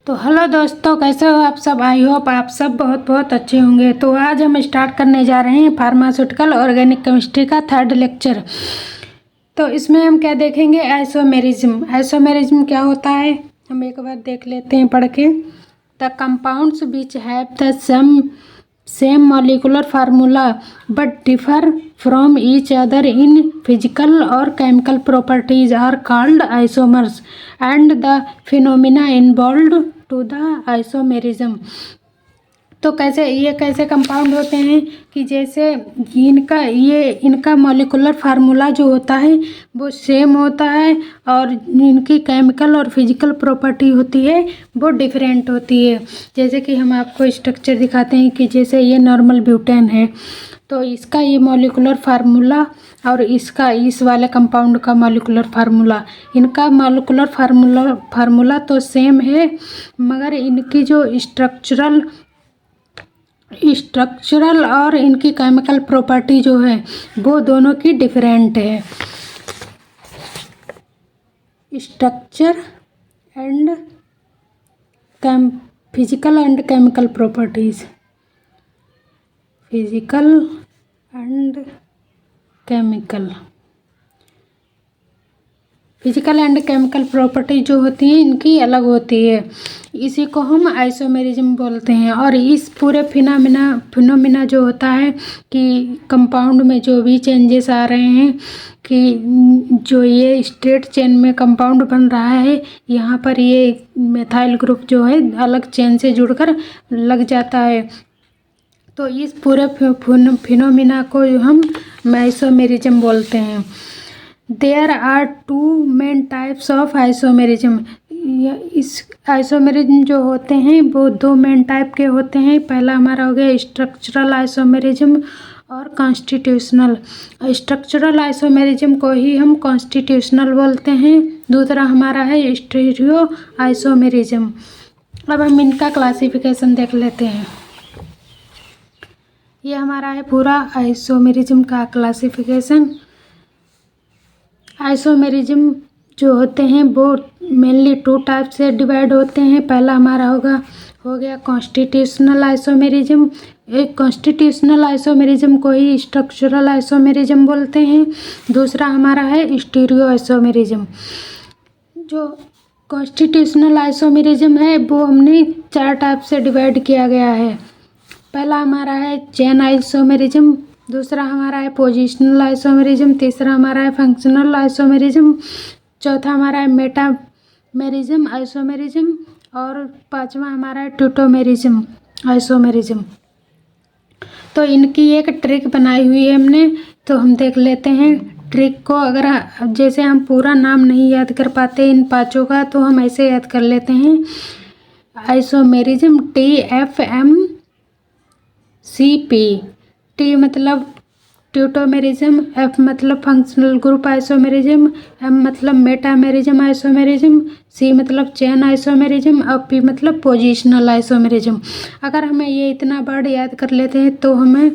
तो हेलो दोस्तों, कैसे हो आप सब। आई होप आप सब बहुत बहुत अच्छे होंगे। तो आज हम स्टार्ट करने जा रहे हैं फार्मास्यूटिकल ऑर्गेनिक केमिस्ट्री का 3rd लेक्चर। तो इसमें हम क्या देखेंगे, आइसोमेरिज्म। आइसोमेरिज्म क्या होता है हम एक बार देख लेते हैं पढ़ के। The compounds which have the same molecular formula but differ from each other in physical और chemical properties are called isomers and the phenomena involved to the isomerism. तो कैसे कंपाउंड होते हैं कि जैसे इनका मॉलिक्यूलर फार्मूला जो होता है वो सेम होता है और इनकी केमिकल और फिजिकल प्रॉपर्टी होती है वो डिफरेंट होती है। जैसे कि हम आपको स्ट्रक्चर दिखाते हैं कि जैसे ये नॉर्मल ब्यूटेन है, तो इसका ये मॉलिक्यूलर फार्मूला और इसका इस वाले कंपाउंड का मॉलिक्यूलर फार्मूला, इनका मॉलिक्यूलर फार्मूला तो सेम है, मगर इनकी जो स्ट्रक्चरल और इनकी केमिकल प्रॉपर्टी जो है वो दोनों की डिफरेंट है। Structure and physical and chemical properties, physical and chemical property जो होती है इनकी अलग होती है। इसी को हम आइसोमेरिज्म बोलते हैं। और इस पूरे फिनोमिना जो होता है कि कंपाउंड में जो भी चेंजेस आ रहे हैं, कि जो ये स्ट्रेट चेन में कंपाउंड बन रहा है, यहाँ पर ये मेथाइल ग्रुप जो है अलग चेन से जुड़कर लग जाता है। तो इस पूरे फिनोमिना को हम आइसोमेरिज्म बोलते हैं। There are 2 main types of isomerism. इस आइसोमेरिज्म जो होते हैं वो 2 मेन टाइप के होते हैं। पहला हमारा हो गया स्ट्रक्चरल आइसोमेरिज्म और कॉन्स्टिट्यूशनल। स्ट्रक्चरल आइसोमेरिज्म को ही हम कॉन्स्टिट्यूशनल बोलते हैं। दूसरा हमारा है स्टीरियो आइसोमेरिज्म। अब हम इनका क्लासिफिकेशन देख लेते हैं। ये हमारा है पूरा आइसोमेरिज्म का क्लासिफिकेशन। आइसोमेरिज्म जो होते हैं वो मेनली 2 टाइप से डिवाइड होते हैं। पहला हमारा हो गया कॉन्स्टिट्यूशनल आइसोमेरिज्म। एक कॉन्स्टिट्यूशनल आइसोमेरिज्म को ही स्ट्रक्चरल आइसोमेरिज्म बोलते हैं। दूसरा हमारा है स्टीरियो आइसोमेरिज्म। जो कॉन्स्टिट्यूशनल आइसोमेरिज्म है वो हमने 4 टाइप से डिवाइड किया गया है। पहला हमारा है चेन आइसोमेरिज्म, दूसरा हमारा है पोजिशनल आइसोमेरिज्म, तीसरा हमारा है फंक्शनल आइसोमेरिज्म, चौथा हमारा है मेटामेरिज्म आइसोमेरिज्म और 5वां हमारा है ट्यूटोमेरिज्म आइसोमेरिज्म। तो इनकी एक ट्रिक बनाई हुई है हमने, तो हम देख लेते हैं ट्रिक को। अगर जैसे हम पूरा नाम नहीं याद कर पाते इन 5 का, तो हम ऐसे याद कर लेते हैं। Isomerism TFMCP। टी मतलब ट्यूटोमेरिज्म, F मतलब फंक्शनल ग्रुप आइसोमेरिज्म, M मतलब मेटामेरिज्म आइसोमेरिज्म, C मतलब चेन आइसोमेरिज्म और P मतलब पोजिशनल आइसोमेरिज्म। अगर हमें ये इतना वर्ड याद कर लेते हैं तो हमें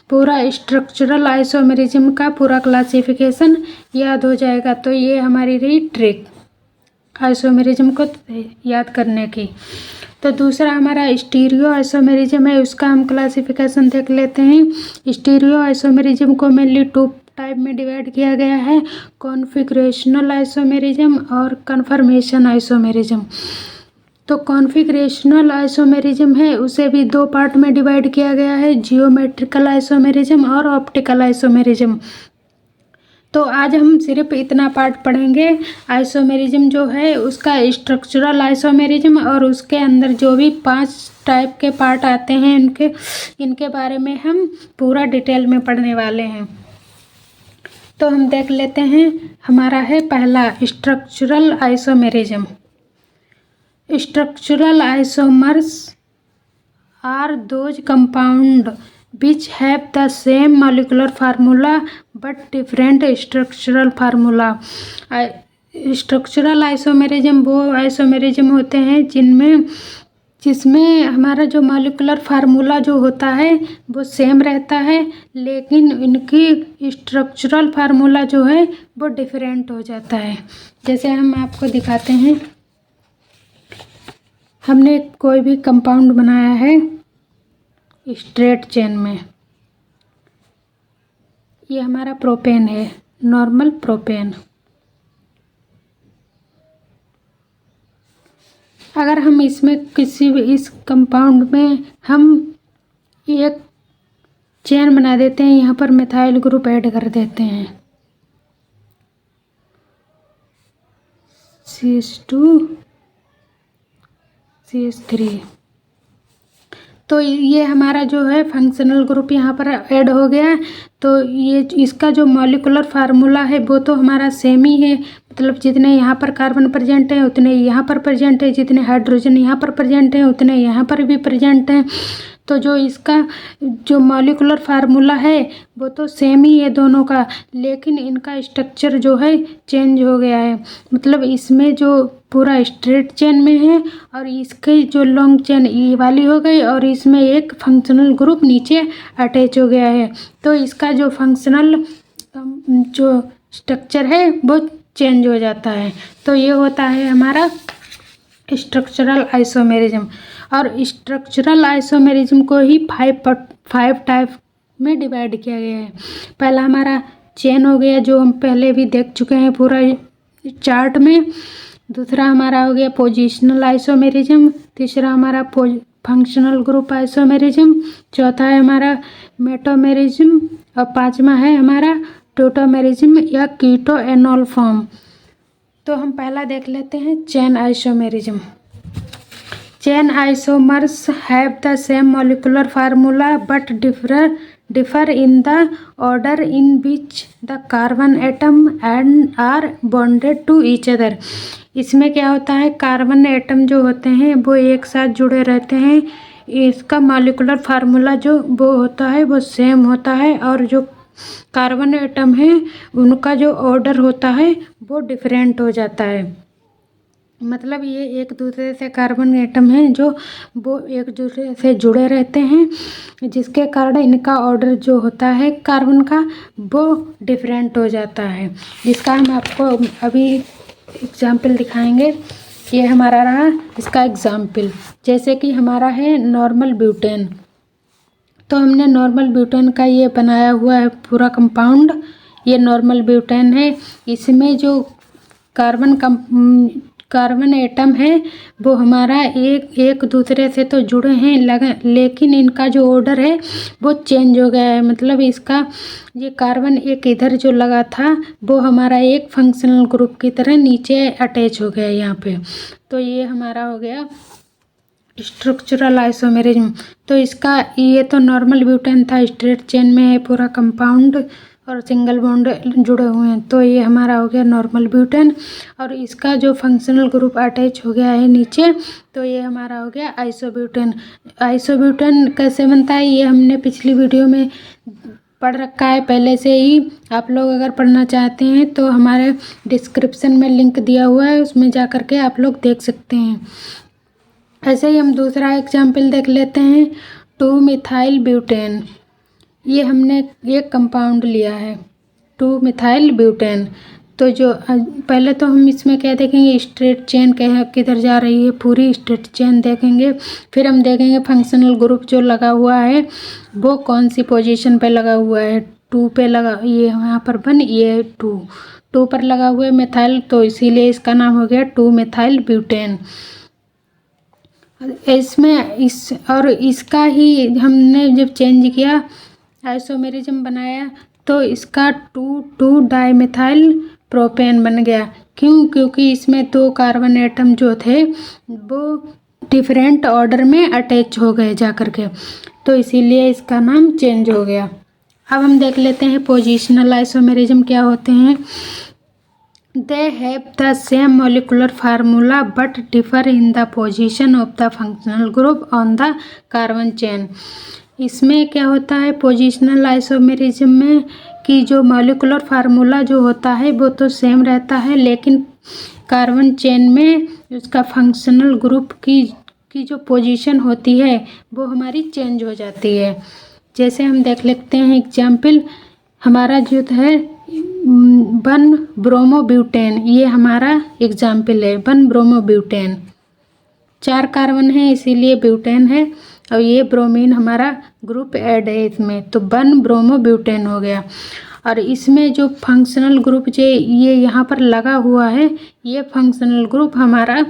पूरा स्ट्रक्चरल आइसोमेरिज्म का पूरा क्लासिफिकेशन याद हो जाएगा। तो ये हमारी रही ट्रिक आइसोमेरिज्म को याद करने की। तो दूसरा हमारा स्टीरियो आइसोमेरिज्म है, उसका हम क्लासिफिकेशन देख लेते हैं। स्टीरियो आइसोमेरिज्म को मेनली 2 टाइप में डिवाइड किया गया है, कॉन्फिगरेशनल आइसोमेरिज्म और कन्फर्मेशन आइसोमेरिज्म। तो कॉन्फिगरेशनल आइसोमेरिज्म है उसे भी 2 पार्ट में डिवाइड किया गया है, जियोमेट्रिकल आइसोमेरिज्म और ऑप्टिकल आइसोमेरिज्म। तो आज हम सिर्फ इतना पार्ट पढ़ेंगे। आइसोमेरिज्म जो है उसका स्ट्रक्चरल आइसोमेरिज्म और उसके अंदर जो भी 5 टाइप के पार्ट आते हैं इनके बारे में हम पूरा डिटेल में पढ़ने वाले हैं। तो हम देख लेते हैं। हमारा है पहला structural isomerism. Structural isomers are those compound which have the same molecular formula but different structural formula। Structural isomerism वो आइसोमेरिज्म होते हैं जिसमें हमारा जो मॉलिक्यूलर फार्मूला जो होता है वो सेम रहता है, लेकिन इनकी स्ट्रक्चरल फार्मूला जो है वो डिफरेंट हो जाता है। जैसे हम आपको दिखाते हैं। हमने कोई भी कंपाउंड बनाया है स्ट्रेट चेन में, ये हमारा प्रोपेन है, नॉर्मल प्रोपेन। अगर हम इसमें किसी भी इस कंपाउंड में हम एक चेन बना देते हैं, यहाँ पर मिथाइल ग्रुप ऐड कर देते हैं CH2 CH3, तो ये हमारा जो है फंक्शनल ग्रुप यहाँ पर ऐड हो गया। तो ये इसका जो मॉलिक्यूलर फार्मूला है वो तो हमारा सेम ही है, मतलब जितने यहाँ पर कार्बन प्रेजेंट हैं उतने यहाँ पर प्रेजेंट है, जितने हाइड्रोजन यहाँ पर प्रेजेंट हैं उतने यहाँ पर भी प्रेजेंट हैं। तो जो इसका जो मॉलिक्यूलर फार्मूला है वो तो सेम ही है दोनों का, लेकिन इनका स्ट्रक्चर जो है चेंज हो गया है। मतलब इसमें जो पूरा स्ट्रेट चेन में है और इसकी जो लॉन्ग चेन ये वाली हो गई, और इसमें एक फंक्शनल ग्रुप नीचे अटैच हो गया है। तो इसका जो फंक्शनल जो स्ट्रक्चर है वो चेंज हो जाता है। तो ये होता है हमारा स्ट्रक्चरल आइसोमेरिज्म। और स्ट्रक्चरल आइसोमेरिज्म को ही फाइव टाइप में डिवाइड किया गया है। पहला हमारा चेन हो गया, जो हम पहले भी देख चुके हैं पूरा चार्ट में। दूसरा हमारा हो गया पोजिशनल आइसोमेरिज्म। तीसरा हमारा फंक्शनल ग्रुप आइसोमेरिज्म। चौथा है हमारा मेटोमेरिज्म। और पांचवा है हमारा टोटोमेरिज्म या कीटो एनॉल फॉर्म। तो हम पहला देख लेते हैं chain isomerism. Chain isomers have the same molecular formula but differ in the order in which the carbon atom and are bonded to each other। इसमें क्या होता है, कार्बन एटम जो होते हैं वो एक साथ जुड़े रहते हैं। इसका मॉलिक्यूलर फार्मूला जो वो होता है वो सेम होता है, और जो कार्बन एटम है उनका जो ऑर्डर होता है वो डिफरेंट हो जाता है। मतलब ये एक दूसरे से कार्बन एटम हैं जो वो एक दूसरे से जुड़े रहते हैं, जिसके कारण इनका ऑर्डर जो होता है कार्बन का वो डिफरेंट हो जाता है। जिसका हम आपको अभी एग्जाम्पल दिखाएंगे। ये हमारा रहा इसका एग्जाम्पल, जैसे कि हमारा है नॉर्मल ब्यूटेन। तो हमने नॉर्मल ब्यूटेन का ये बनाया हुआ है पूरा कंपाउंड। ये नॉर्मल ब्यूटेन है। इसमें जो कार्बन एटम है वो हमारा एक दूसरे से तो जुड़े हैं, लेकिन इनका जो ऑर्डर है वो चेंज हो गया है। मतलब इसका ये कार्बन एक इधर जो लगा था वो हमारा एक फंक्शनल ग्रुप की तरह नीचे अटैच हो गया यहाँ पे। तो ये हमारा हो गया स्ट्रक्चरल आइसोमेरिज्म। तो इसका ये तो नॉर्मल ब्यूटेन था, स्ट्रेट चेन में है पूरा कंपाउंड और सिंगल बॉन्ड जुड़े हुए हैं। तो ये हमारा हो गया नॉर्मल ब्यूटेन, और इसका जो फंक्शनल ग्रुप अटैच हो गया है नीचे, तो ये हमारा हो गया आइसोब्यूटेन। आइसोब्यूटेन कैसे बनता है ये हमने पिछली वीडियो में पढ़ रखा है पहले से ही। आप लोग अगर पढ़ना चाहते हैं तो हमारे डिस्क्रिप्शन में लिंक दिया हुआ है, उसमें जा कर के आप लोग देख सकते हैं। ऐसे ही हम दूसरा एग्जाम्पल देख लेते हैं, 2 मिथाइल ब्यूटेन। ये हमने एक कंपाउंड लिया है 2 मिथाइल ब्यूटेन। तो जो पहले तो हम इसमें क्या देखेंगे, स्ट्रेट चेन किधर जा रही है, पूरी स्ट्रेट चेन देखेंगे। फिर हम देखेंगे फंक्शनल ग्रुप जो लगा हुआ है वो कौन सी पोजीशन पे लगा हुआ है। 2 पे लगा, ये यहाँ पर 1, ये 2 पर लगा हुआ है मिथाइल, तो इसीलिए इसका नाम हो गया 2 मिथाइल ब्यूटेन। इसमें और इसका ही हमने जब चेंज किया आइसोमेरिज्म बनाया तो इसका 2 डाइमिथाइल प्रोपेन बन गया। क्यों? क्योंकि इसमें 2 कार्बन एटम जो थे वो डिफरेंट ऑर्डर में अटैच हो गए जा कर के, तो इसीलिए इसका नाम चेंज हो गया। अब हम देख लेते हैं पोजिशनल आइसोमेरिज्म क्या होते हैं। They have the same molecular formula but differ in the position of the functional group on the carbon chain। इसमें क्या होता है पोजिशनल आइसोमेरिज्म में कि जो मॉलिक्यूलर फार्मूला जो होता है वो तो सेम रहता है, लेकिन कार्बन चेन में उसका फंक्शनल ग्रुप की जो पोजीशन होती है वो हमारी चेंज हो जाती है। जैसे हम देख लेते हैं एग्जाम्पल, हमारा जो है 1 ब्रोमोब्यूटेन, ये हमारा एग्जाम्पल है 1 ब्रोमोब्यूटेन। 4 कार्बन है इसीलिए ब्यूटेन है, और ये ब्रोमीन हमारा ग्रुप ऐड है इसमें, तो 1 ब्रोमो ब्यूटेन हो गया। और इसमें जो फंक्शनल ग्रुप जो ये यहाँ पर लगा हुआ है, ये फंक्शनल ग्रुप हमारा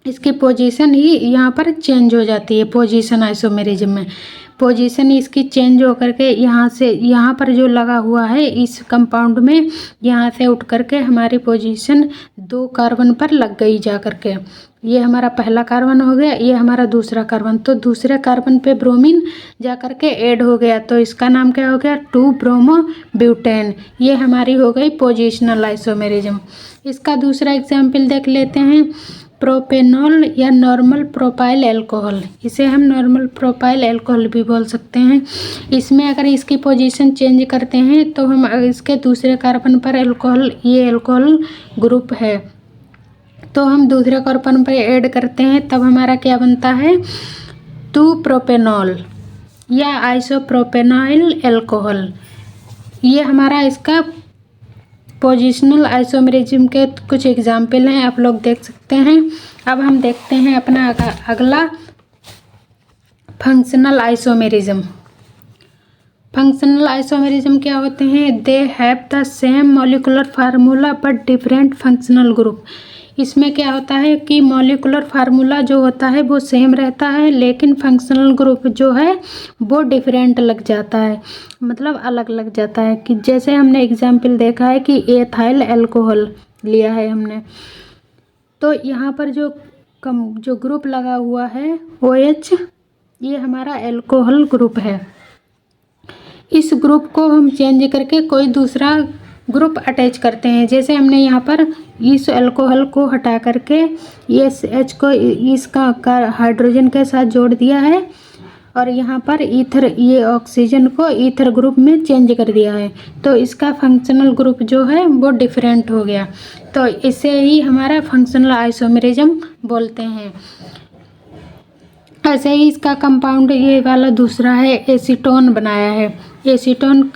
इसकी पोजीशन ही यहाँ पर चेंज हो जाती है। पोजीशन आइसोमेरिज्म में पोजीशन इसकी चेंज होकर के यहाँ से यहाँ पर जो लगा हुआ है इस कंपाउंड में, यहाँ से उठ करके हमारी पोजीशन 2 कार्बन पर लग गई जा करके। ये हमारा पहला कार्बन हो गया, ये हमारा दूसरा कार्बन, तो दूसरे कार्बन पे ब्रोमीन जा करके ऐड हो गया, तो इसका नाम क्या हो गया 2 ब्रोमो ब्यूटेन। ये हमारी हो गई पोजिशनल आइसोमेरिज्म। इसका दूसरा एग्जाम्पल देख लेते हैं, प्रोपेनॉल या नॉर्मल प्रोपाइल एल्कोहल। इसे हम नॉर्मल प्रोपाइल एल्कोहल भी बोल सकते हैं। इसमें अगर इसकी पोजीशन चेंज करते हैं तो हम इसके दूसरे कार्बन पर एल्कोहल, ये एल्कोहल ग्रुप है, तो हम दूसरे कार्बन पर ऐड करते हैं, तब हमारा क्या बनता है 2 प्रोपेनॉल या आइसोप्रोपेनाइल एल्कोहल। ये हमारा इसका पोजिशनल आइसोमेरिज्म के कुछ एग्जाम्पल हैं, आप लोग देख सकते हैं। अब हम देखते हैं अपना अगला फंक्शनल आइसोमेरिज्म। फंक्शनल आइसोमेरिज्म क्या होते हैं, they have the same molecular formula but different functional group. इसमें क्या होता है कि मॉलिक्यूलर फार्मूला जो होता है वो सेम रहता है, लेकिन फंक्शनल ग्रुप जो है वो डिफरेंट लग जाता है, मतलब अलग लग जाता है। कि जैसे हमने एग्जाम्पल देखा है कि एथाइल अल्कोहल लिया है हमने, तो यहाँ पर जो ग्रुप लगा हुआ है OH, ये हमारा अल्कोहल ग्रुप है। इस ग्रुप को हम चेंज करके कोई दूसरा ग्रुप अटैच करते हैं। जैसे हमने यहाँ पर इस अल्कोहल को हटा करके इस H को इसका हाइड्रोजन के साथ जोड़ दिया है, और यहाँ पर ईथर, ये ऑक्सीजन को ईथर ग्रुप में चेंज कर दिया है, तो इसका फंक्शनल ग्रुप जो है वो डिफरेंट हो गया, तो इसे ही हमारा फंक्शनल आइसोमेरिज्म बोलते हैं। ऐसे ही इसका कंपाउंड ये वाला दूसरा है, एसीटोन बनाया है। एसीटोन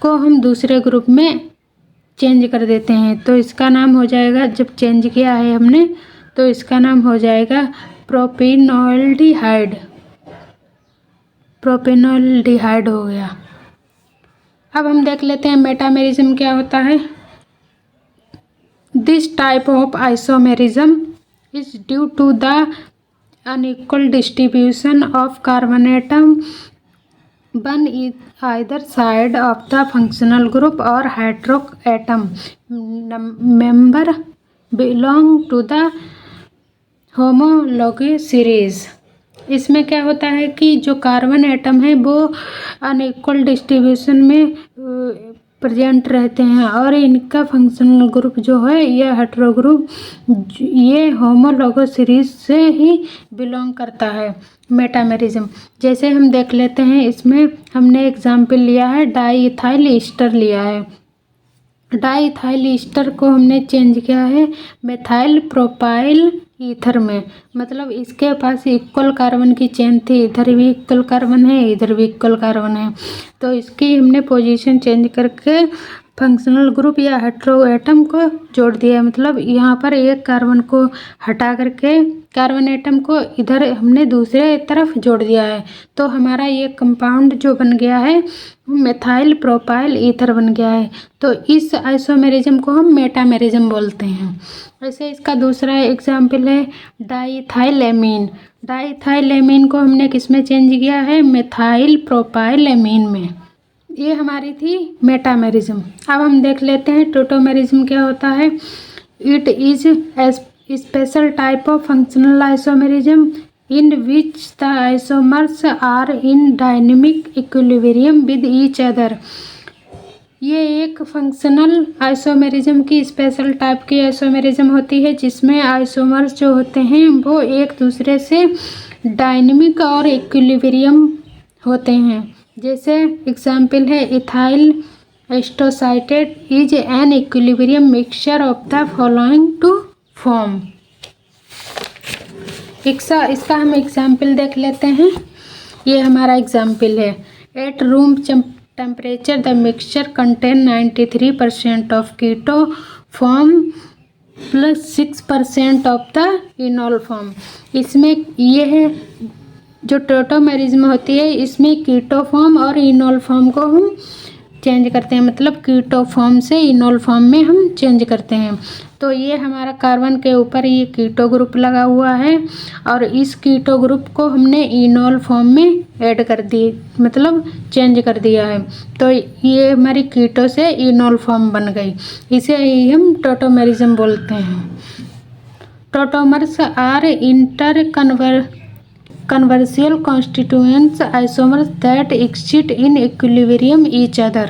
को हम दूसरे ग्रुप में चेंज कर देते हैं, तो इसका नाम हो जाएगा, जब चेंज किया है हमने तो इसका नाम हो जाएगा प्रोपेनॉल्डिहाइड। प्रोपेनॉल्डिहाइड हो गया। अब हम देख लेते हैं मेटामेरिज्म क्या होता है। This type of isomerism is due to the unequal distribution of carbon atom one either side of the functional group or hetero atom member belong to the homologous series। इसमें क्या होता है कि जो कार्बन एटम है वो unequal distribution में present रहते हैं, और इनका फंक्शनल ग्रुप जो है ये हेटेरो ग्रुप, ये होमोलोगस सीरीज से ही बिलोंग करता है मेटामेरिज्म। जैसे हम देख लेते हैं, इसमें हमने एग्जाम्पल लिया है डाईइथाइल ईस्टर लिया है। डाईइथाइल ईस्टर को हमने चेंज किया है मेथाइल प्रोपाइल ईथर में, मतलब इसके पास इक्वल कार्बन की चेन थी, इधर भी इक्वल कार्बन है, इधर भी इक्वल कार्बन है, तो इसकी हमने पोजीशन चेंज करके फंक्शनल ग्रुप या हेटेरो एटम को जोड़ दिया। मतलब यहाँ पर एक कार्बन को हटा करके कार्बन एटम को इधर हमने दूसरे तरफ जोड़ दिया है, तो हमारा ये कंपाउंड जो बन गया है मेथाइल प्रोपाइल ईथर बन गया है। तो इस आइसोमेरिज्म को हम मेटामेरिज्म बोलते हैं। ऐसे इसका दूसरा एग्जाम्पल है डाईइथाइलेमीन। डाईइथाइलेमीन को हमने किस में चेंज किया है, मेथाइल प्रोपाइल एमीन में। ये हमारी थी मेटामेरिज्म। अब हम देख लेते हैं टोटोमेरिज्म क्या होता है। It is special type of functional isomerism in which the isomers are in dynamic equilibrium with each other। ये एक फंक्शनल आइसोमेरिज्म की स्पेशल टाइप की आइसोमेरिज्म होती है जिसमें आइसोमर्स जो होते हैं वो एक दूसरे से डायनेमिक और इक्विलिब्रियम होते हैं। जैसे एग्जाम्पल है ethyl acetoacetate is an equilibrium mixture of the following two form. इसका हम एग्जाम्पल देख लेते हैं। ये हमारा एग्जाम्पल है, at room temperature the mixture contain 93% of keto form plus 6% of the enol form. इसमें ये है जो टोटोमेरिज्म होती है, इसमें कीटो फॉर्म और इनोल फॉर्म को हम चेंज करते हैं, मतलब कीटो फॉर्म से इनोल फॉर्म में हम चेंज करते हैं। तो ये हमारा कार्बन के ऊपर ये कीटो ग्रुप लगा हुआ है और इस कीटो ग्रुप को हमने इनोल फॉर्म में ऐड कर दी, मतलब चेंज कर दिया है। तो ये हमारी कीटो से इनोल फॉर्म बन गई, इसे ही हम टोटोमेरिज्म बोलते हैं। Tautomers are inter conversial constituents isomers that exist in equilibrium each other।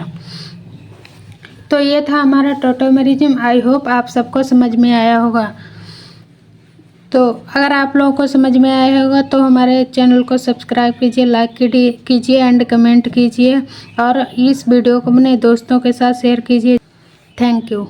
तो ये था हमारा टोटोमेरिज्म। आई होप आप सबको समझ में आया होगा। तो अगर आप लोगों को समझ में आया होगा तो हमारे चैनल को सब्सक्राइब कीजिए, लाइक कीजिए एंड कमेंट कीजिए और इस वीडियो को अपने दोस्तों के साथ शेयर कीजिए। Thank you.